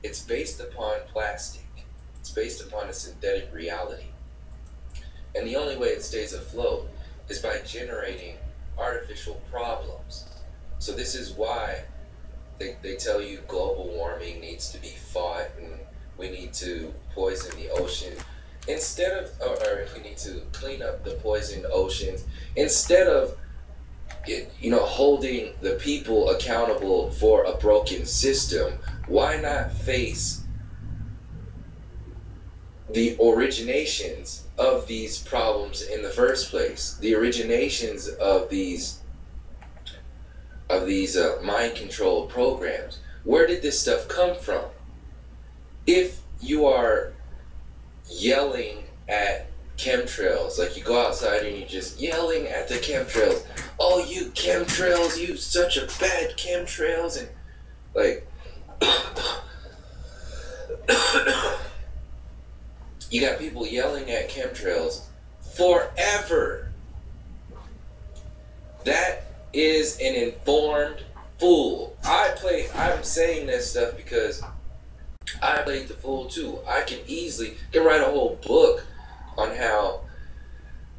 It's based upon plastic. It's based upon a synthetic reality. And the only way it stays afloat is by generating artificial problems. So this is why they tell you global warming needs to be fought and we need to poison the ocean. Instead of, or we need to clean up the poisoned oceans, instead of holding the people accountable for a broken system, why not face the originations of these problems in the first place? The originations of these mind control programs. Where did this stuff come from? If you are yelling at chemtrails, like you go outside and you're just yelling at the chemtrails, oh, you chemtrails, you such a bad chemtrails, and like you got people yelling at chemtrails forever. That is an informed fool. I'm saying this stuff because I played the fool too. I can write a whole book on how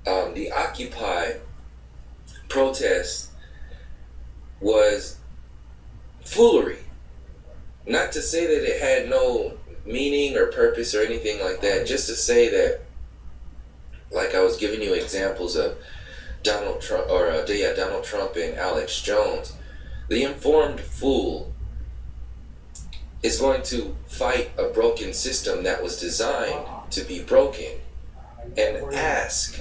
the Occupy protest was foolery. Not to say that it had no meaning or purpose or anything like that, just to say that, like I was giving you examples of Donald Trump and Alex Jones. The informed fool is going to fight a broken system that was designed to be broken and ask.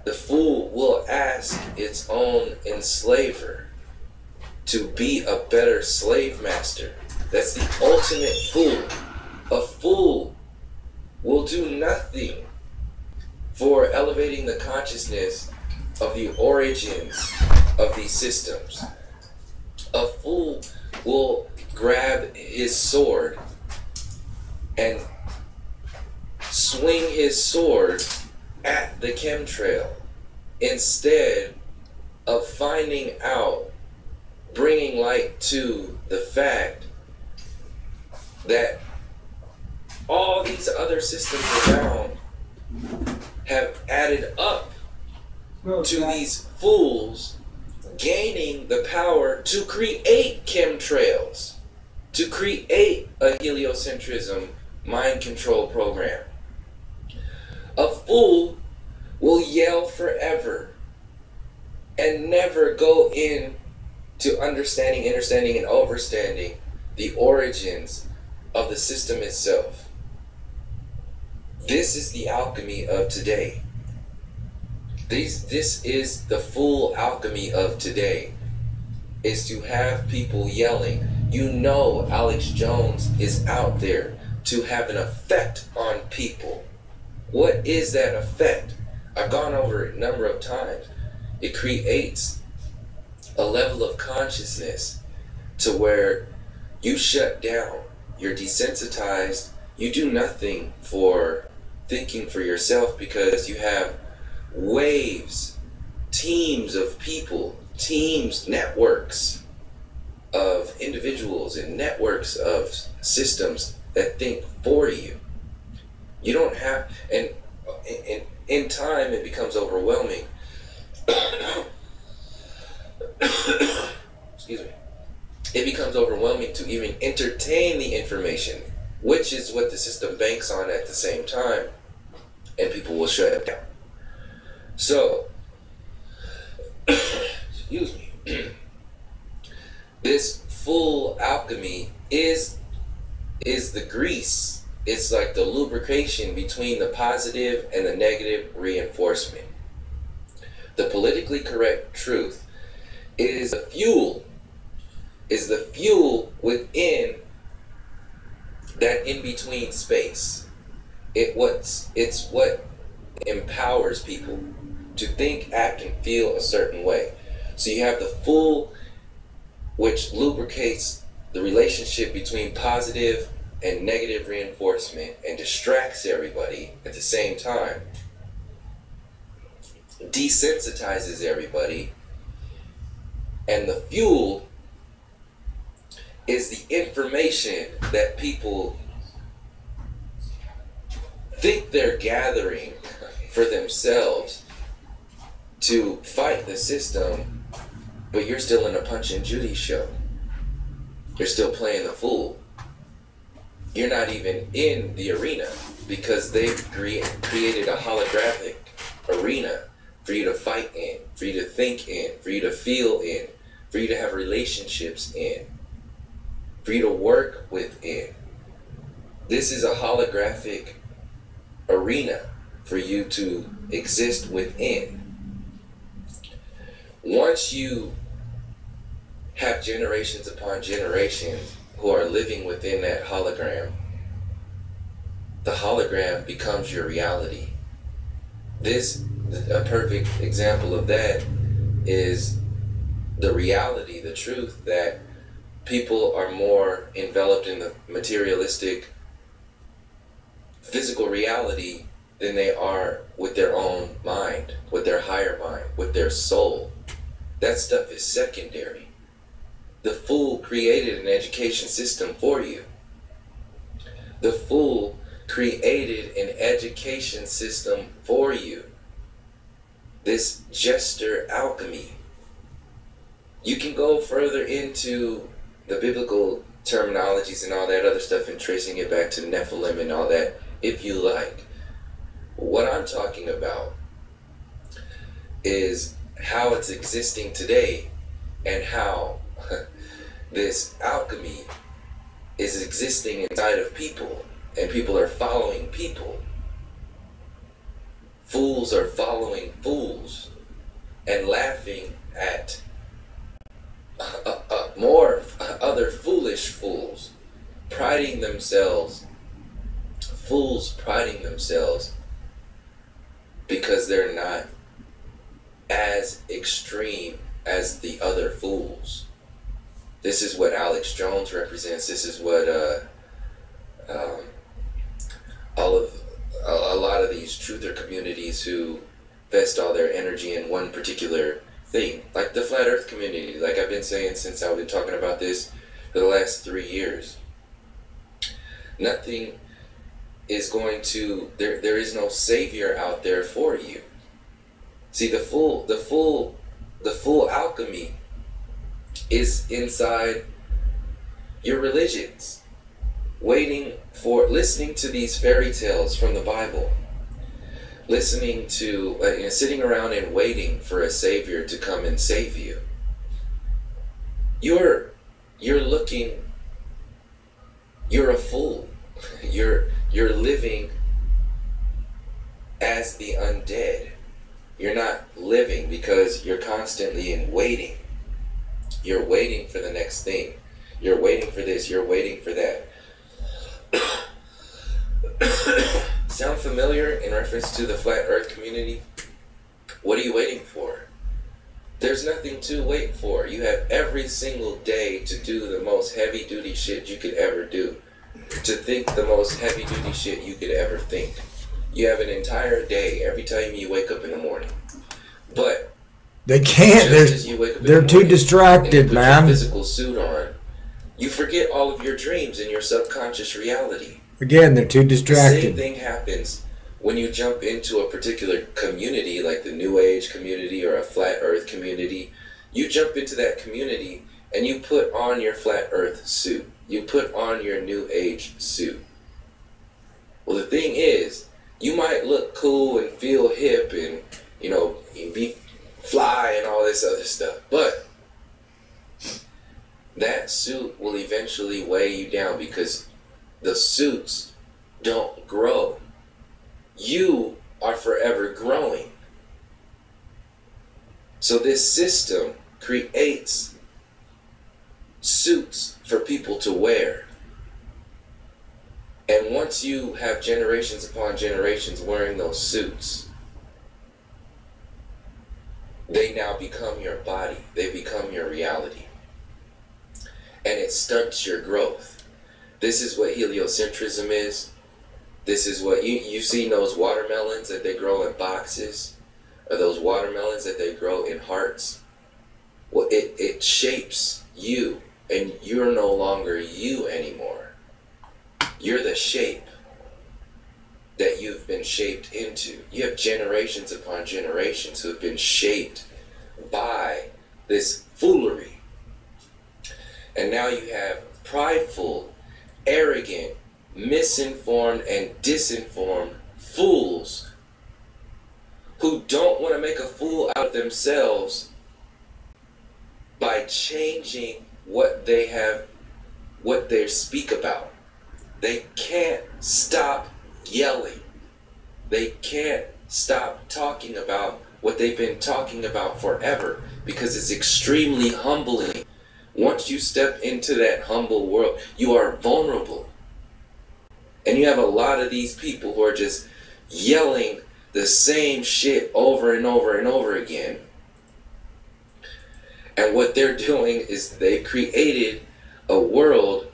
The fool will ask its own enslaver to be a better slave master. That's the ultimate fool. A fool will do nothing for elevating the consciousness of the origins of these systems. A fool will grab his sword and swing his sword at the chemtrail instead of finding out, bringing light to the fact that all these other systems around have added up to these fools gaining the power to create chemtrails, to create a heliocentrism mind control program. A fool will yell forever and never go in to understanding, and overstanding the origins of the system itself. This is the alchemy of today. This is the full alchemy of today, is to have people yelling. You know Alex Jones is out there to have an effect on people. What is that effect? I've gone over it a number of times. It creates a level of consciousness to where you shut down, you're desensitized, you do nothing for thinking for yourself because you have waves, teams of people, networks of individuals and networks of systems that think for you. You don't have, and in time it becomes overwhelming. Excuse me. It becomes overwhelming to even entertain the information, which is what the system banks on at the same time, and people will shut it down. So, excuse me, this full alchemy is the grease. It's like the lubrication between the positive and the negative reinforcement. The politically correct truth is the fuel within that in-between space. It's what empowers people to think, act, and feel a certain way. So you have the fool, which lubricates the relationship between positive and negative reinforcement and distracts everybody at the same time, desensitizes everybody, and the fuel is the information that people think they're gathering for themselves to fight the system, but you're still in a Punch and Judy show. You're still playing the fool. You're not even in the arena because they've created a holographic arena for you to fight in, for you to think in, for you to feel in, for you to have relationships in, for you to work within. This is a holographic arena for you to exist within. Once you have generations upon generations who are living within that hologram, the hologram becomes your reality. A perfect example of that is the reality, the truth that people are more enveloped in the materialistic physical reality than they are with their own mind, with their higher mind, with their soul. That stuff is secondary. The fool created an education system for you. The fool created an education system for you. This jester alchemy. You can go further into the biblical terminologies and all that other stuff and tracing it back to Nephilim and all that if you like. What I'm talking about is how it's existing today and how this alchemy is existing inside of people, and people are following people. Fools are following fools and laughing at more other foolish fools, priding themselves, fools priding themselves because they're not as extreme as the other fools. This is what Alex Jones represents. This is what a lot of these truther communities who vest all their energy in one particular thing, like the flat earth community, like I've been saying since I've been talking about this for the last 3 years. Nothing is going to, there is no savior out there for you. See, the full alchemy is inside your religions, listening to these fairy tales from the Bible, listening to, sitting around and waiting for a savior to come and save you. You're a fool. You're living as the undead. You're not living because you're constantly in waiting. You're waiting for the next thing. You're waiting for this. You're waiting for that. Sound familiar in reference to the flat earth community? What are you waiting for? There's nothing to wait for. You have every single day to do the most heavy duty shit you could ever do. To think the most heavy duty shit you could ever think. You have an entire day every time you wake up in the morning. But they can't. They're too distracted, man. Your physical suit on. You forget all of your dreams in your subconscious reality. Again, they're too distracted. The same thing happens when you jump into a particular community, like the New Age community or a Flat Earth community. You jump into that community and you put on your Flat Earth suit. You put on your New Age suit. Well, the thing is, you might look cool and feel hip and, be fly and all this other stuff, but that suit will eventually weigh you down because the suits don't grow. You are forever growing. So this system creates suits for people to wear. And once you have generations upon generations wearing those suits, they now become your body. They become your reality. And it stunts your growth. This is what heliocentrism is. This is what you see those watermelons that they grow in boxes, or those watermelons that they grow in hearts. Well, it shapes you. And you're no longer you anymore. You're the shape that you've been shaped into. You have generations upon generations who have been shaped by this foolery. And now you have prideful, arrogant, misinformed, and disinformed fools who don't want to make a fool out of themselves by changing what they speak about. They can't stop yelling. They can't stop talking about what they've been talking about forever, because it's extremely humbling. Once you step into that humble world, you are vulnerable. And you have a lot of these people who are just yelling the same shit over and over and over again. And what they're doing is they created a world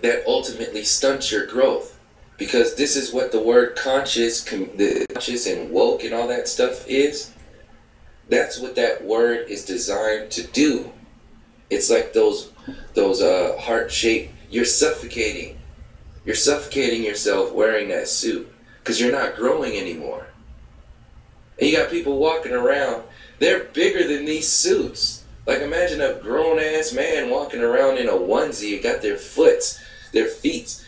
that ultimately stunts your growth. Because this is what the word conscious and woke and all that stuff is. That's what that word is designed to do. It's like those heart-shaped, you're suffocating. You're suffocating yourself wearing that suit because you're not growing anymore. And you got people walking around, they're bigger than these suits. Like, imagine a grown-ass man walking around in a onesie and got their feet,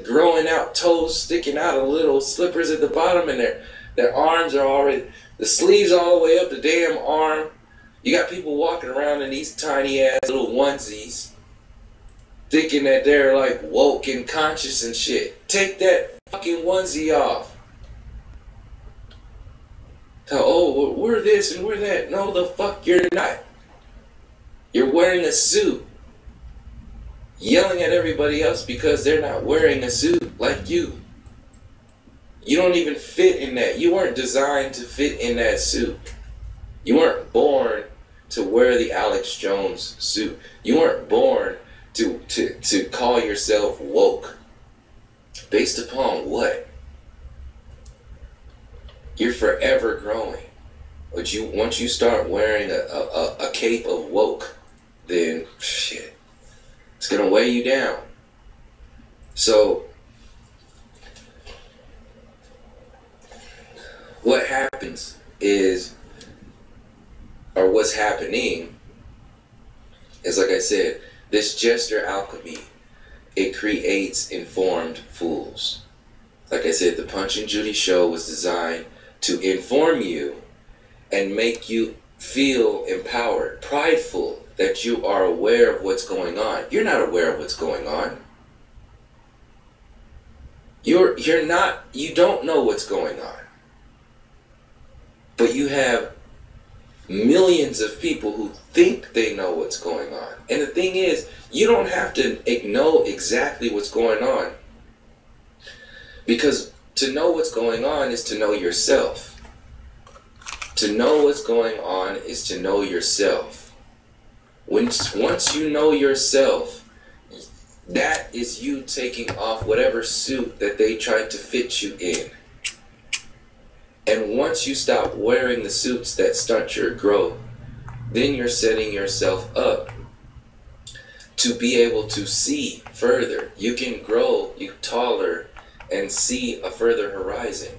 growing out, toes sticking out a little, slippers at the bottom, and their arms are already, the sleeves all the way up the damn arm. You got people walking around in these tiny ass little onesies, thinking that they're like woke and conscious and shit. Take that fucking onesie off. Oh, we're this and we're that. No, the fuck you're not. You're wearing a suit. Yelling at everybody else because they're not wearing a suit like you. You don't even fit in that. You weren't designed to fit in that suit. You weren't born to wear the Alex Jones suit. You weren't born to call yourself woke. Based upon what? You're forever growing. But once you start wearing a cape of woke, then shit, it's gonna weigh you down. So what happens is, or what's happening is, like I said, this gesture alchemy, it creates informed fools. Like I said, the Punch and Judy show was designed to inform you and make you feel empowered, prideful, that you are aware of what's going on. You're not aware of what's going on. You don't know what's going on. But you have millions of people who think they know what's going on. And the thing is, you don't have to know exactly what's going on. Because to know what's going on is to know yourself. To know what's going on is to know yourself. Once you know yourself, that is you taking off whatever suit that they tried to fit you in. And once you stop wearing the suits that stunt your growth, then you're setting yourself up to be able to see further. You can grow taller and see a further horizon.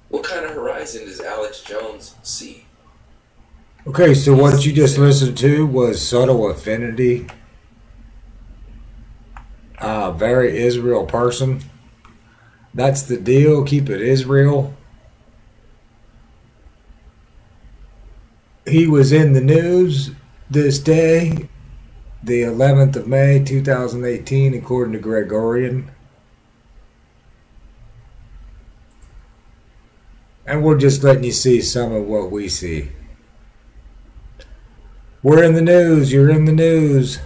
What kind of horizon does Alex Jones see? Okay, so what you just listened to was Subtleinfinity. Very Israel person. That's the deal. Keep it Israel. He was in the news this day, the 11th of May, 2018, according to Gregorian. And we're just letting you see some of what we see. We're in the news. You're in the news.